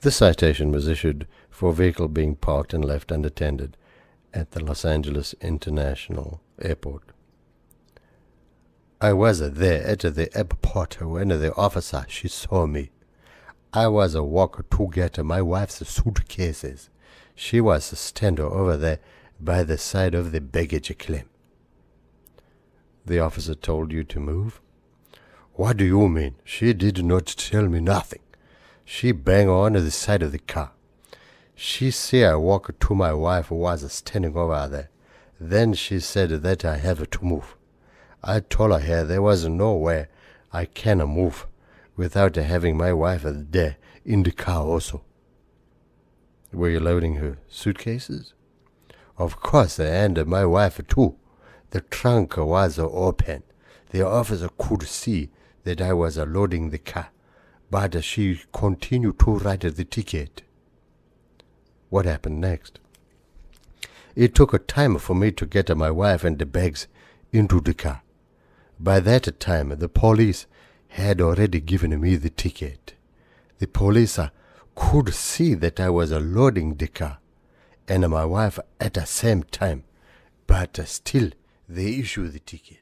The citation was issued for a vehicle being parked and left unattended at the Los Angeles International Airport. I was there at the airport when the officer, she saw me. I was a walker to get my wife's suitcases. She was standing over there by the side of the baggage claim. The officer told you to move? What do you mean? She did not tell me nothing. She banged on the side of the car. She said I walked to my wife who was standing over there. Then she said that I have to move. I told her there was no way I can move without having my wife there in the car also. Were you loading her suitcases? Of course, and my wife too. The trunk was open. The officer could see that I was loading the car, but she continued to write the ticket. What happened next? It took a time for me to get my wife and the bags into the car. By that time, the police had already given me the ticket. The police could see that I was loading the car and my wife at the same time, but still they issued the ticket.